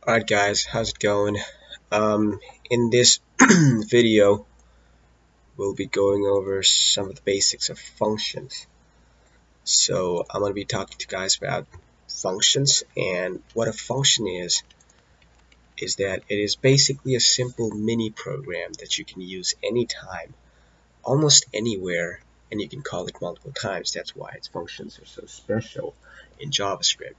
Alright guys, how's it going? In this video we'll be going over some of the basics of functions. So I'm going to be talking to you guys about functions, and what a function is that it is basically a simple mini program that you can use anytime, almost anywhere, and you can call it multiple times. That's why its functions are so special in JavaScript.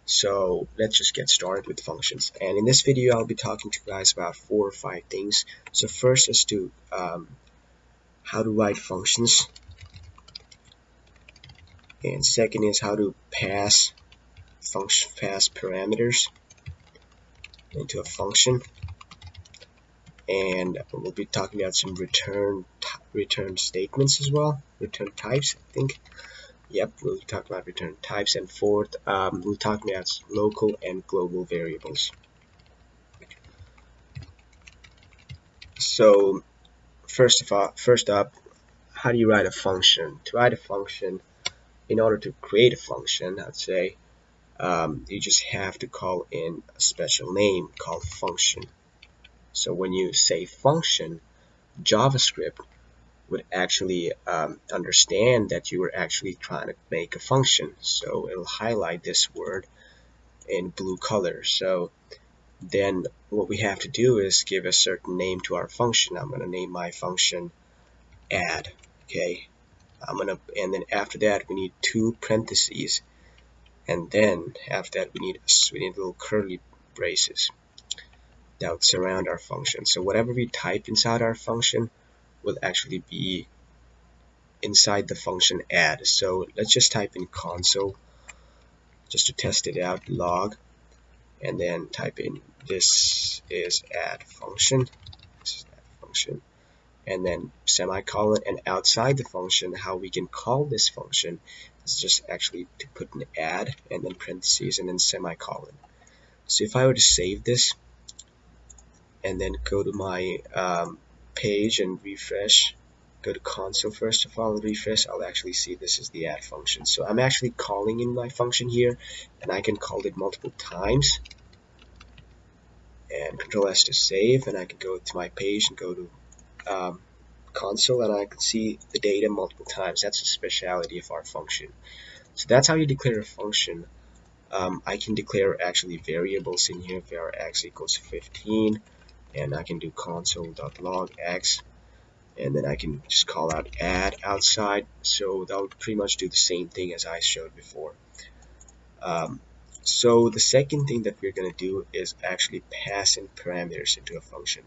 So let's just get started with functions, and in this video I'll be talking to you guys about 4 or 5 things. So first is to how to write functions, and second is how to pass parameters into a function, and we'll be talking about some return statements as well, return types, I think. Yep, we'll talk about return types, and fourth, we'll talk about local and global variables. So first up, how do you write a function? To write a function, in order to create a function, I'd say you just have to call in a special name called function. So when you say function, JavaScript would actually understand that you were actually trying to make a function. So it'll highlight this word in blue color. So then what we have to do is give a certain name to our function. I'm going to name my function add. Okay, and then after that we need 2 parentheses, and then after that we need little curly braces that would surround our function. So whatever we type inside our function will actually be inside the function add. So let's just type in console just to test it out, log, and then type in this is add function, and then semicolon, and outside the function how we can call this function is just actually to put an add and then parentheses and then semicolon. So if I were to save this and then go to my page and refresh, go to console first of all and refresh, I'll actually see this is the add function. So I'm actually calling in my function here, and I can call it multiple times, and Control S to save, and I can go to my page and go to console, and I can see the data multiple times. That's a speciality of our function. So that's how you declare a function. I can declare actually variables in here. Var x equals 15, and I can do console.log x, and then I can just call out add outside. So that would pretty much do the same thing as I showed before. So the second thing that we're going to do is actually pass in parameters into a function.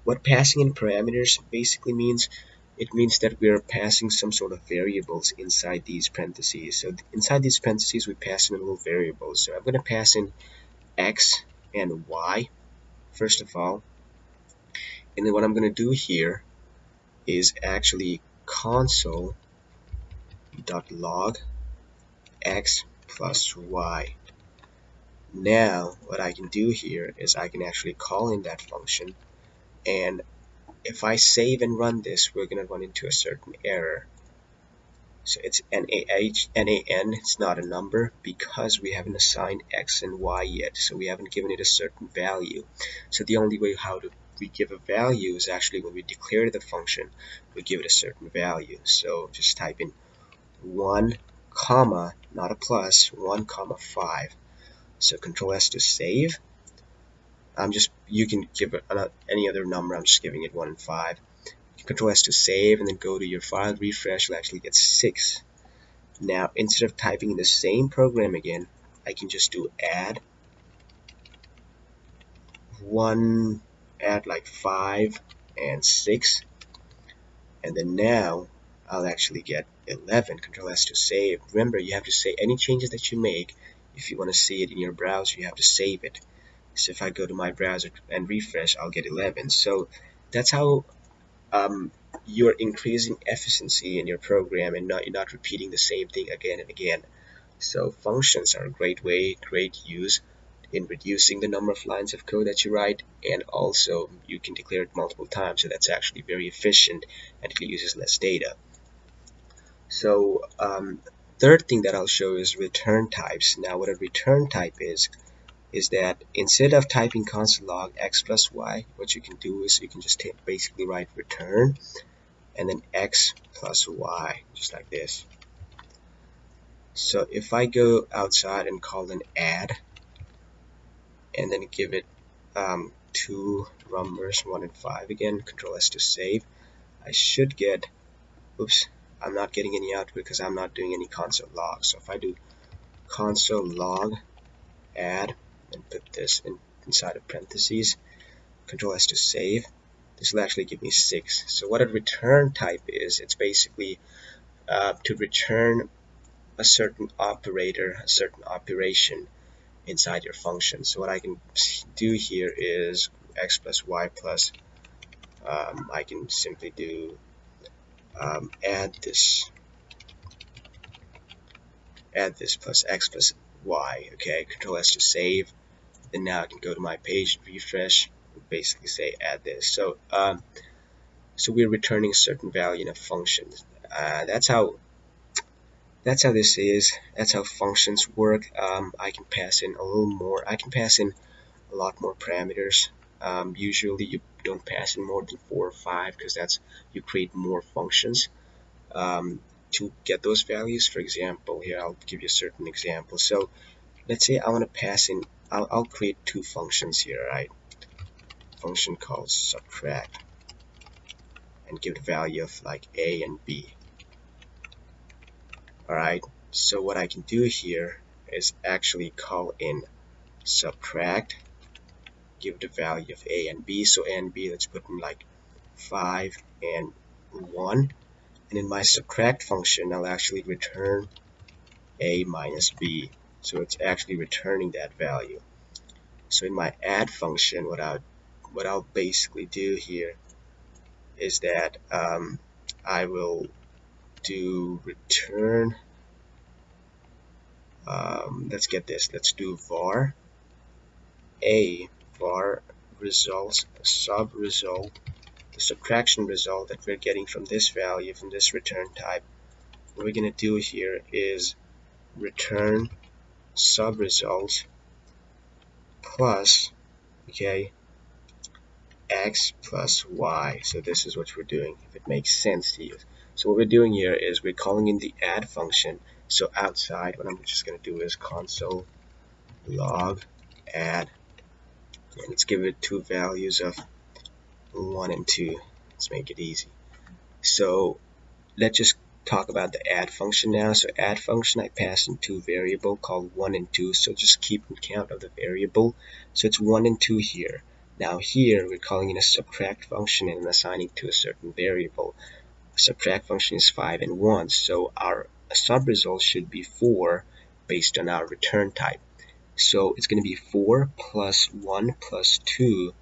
What passing in parameters basically means, it means that we're passing some sort of variables inside these parentheses. So inside these parentheses we pass in little variables. So I'm going to pass in x and y first of all, and then what I'm going to do here is actually console.log x plus y. Now what I can do here is I can actually call in that function, and if I save and run this, we're going to run into a certain error. So it's NaN, it's not a number because we haven't assigned x and y yet, so we haven't given it a certain value. So the only way we give a value is actually when we declare the function, we give it a certain value. So just type in 1 comma, not a plus, 1 comma 5. So Control S to save. You can give it any other number. I'm just giving it 1 and 5. Control S to save, and then go to your file, refresh. You'll actually get 6. Now instead of typing in the same program again, I can just do add like 5 and 6, and then now I'll actually get 11. Control S to save. Remember, you have to say any changes that you make. If you want to see it in your browser, you have to save it. So if I go to my browser and refresh, I'll get 11. So that's how you're increasing efficiency in your program, and you're not repeating the same thing again and again. So functions are a great use in reducing the number of lines of code that you write, and also you can declare it multiple times, so that's actually very efficient and it uses less data. So third thing that I'll show is return types. Now what a return type is is that instead of typing console log x plus y, what you can do is you can just basically write return and then x plus y, just like this. So if I go outside and call an add and then give it two numbers 1 and 5 again, Control S to save, I should get, oops, I'm not getting any output because I'm not doing any console log. So if I do console log add and put this inside of parentheses, Control S to save, this will actually give me 6. So what a return type is, it's basically to return a certain operator, a certain operation inside your function. So what I can do here is x plus y plus, I can simply do add this plus x plus y. Okay, Control S to save. Then now I can go to my page, refresh, and basically say add this. So so we're returning a certain value in a function. That's how this is. That's how functions work. I can pass in a little more. I can pass in a lot more parameters. Usually you don't pass in more than 4 or 5 because that's you create more functions to get those values. For example, here I'll give you a certain example. So let's say I want to pass in, I'll create 2 functions here, right? Function called subtract and give the value of like a and b. Alright, so what I can do here is actually call in subtract, give the value of a and b. So a and b, let's put in like 5 and 1. And in my subtract function, I'll actually return a minus b. So it's actually returning that value. So in my add function, what I'll basically do here is that I will do return. Let's get this. Let's do var a, var results, sub result, the subtraction result that we're getting from this value, from this return type. What we're going to do here is return sub results plus, okay, x plus y. So this is what we're doing, if it makes sense to you. So what we're doing here is we're calling in the add function. So outside, what I'm just going to do is console log add, and let's give it 2 values of 1 and 2. Let's make it easy. So let's just talk about the add function now. So add function, I pass in 2 variables called 1 and 2. So just keep count of the variable. So it's 1 and 2 here. Now here we're calling in a subtract function and assigning to a certain variable. A subtract function is 5 and 1. So our sub result should be 4 based on our return type. So it's going to be 4 plus 1 plus 2.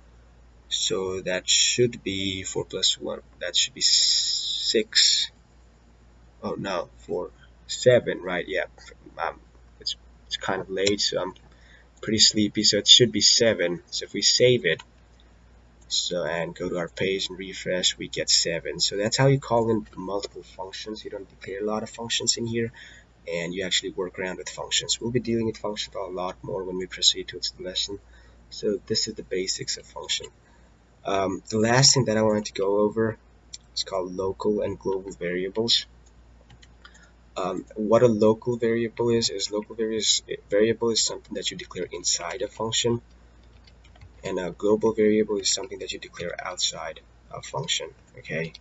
So that should be 4 plus 1. That should be 6. Oh no, 4, 7, right? Yeah. It's kind of late, so I'm pretty sleepy. So it should be 7. So if we save it, and go to our page and refresh, we get 7. So that's how you call in multiple functions. You don't declare a lot of functions in here, and you actually work around with functions. We'll be dealing with functions a lot more when we proceed to its lesson. So this is the basics of function. The last thing that I wanted to go over is called local and global variables. What a local variable is local variable is something that you declare inside a function, and a global variable is something that you declare outside a function. Okay,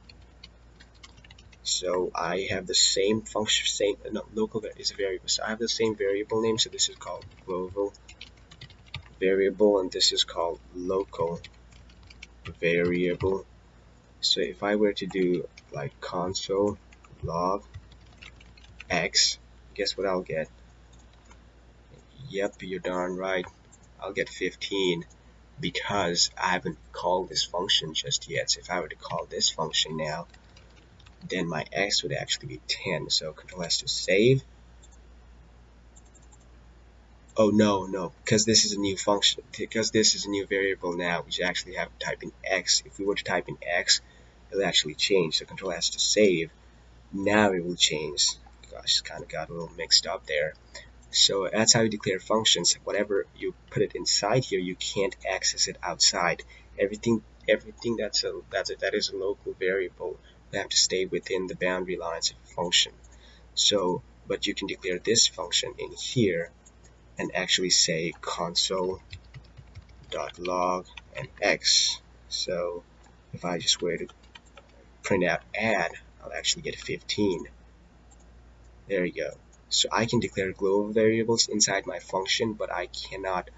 so I have the same function, local is a variable, so I have the same variable name. So this is called global variable and this is called local variable. So if I were to do like console log x, guess what I'll get? Yep, you're darn right, I'll get 15 because I haven't called this function just yet. So if I were to call this function now, then my x would actually be 10. So Control S to save. Oh no, because this is a new function, because this is a new variable now, we should actually have to type in x. If we were to type in x, it'll actually change. So Control S to save. Now it will change. Gosh, kind of got a little mixed up there. So that's how you declare functions. Whatever you put it inside here, you can't access it outside. Everything that is a local variable will have to stay within the boundary lines of a function. So, but you can declare this function in here and actually say console.log and x. So if I just were to print out add, I'll actually get 15. There you go. So I can declare global variables inside my function, but I cannot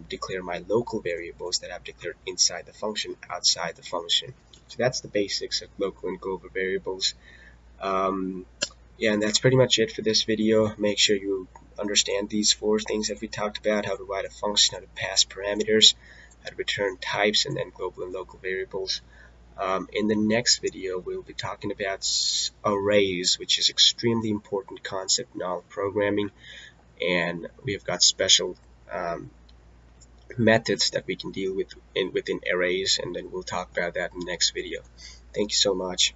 declare my local variables that I've declared inside the function outside the function. So that's the basics of local and global variables. Yeah, and that's pretty much it for this video. Make sure you understand these 4 things that we talked about: how to write a function, how to pass parameters, how to return types, and then global and local variables. In the next video, we'll be talking about arrays, which is extremely important concept in all programming, and we have got special methods that we can deal with within arrays, and then we'll talk about that in the next video. Thank you so much.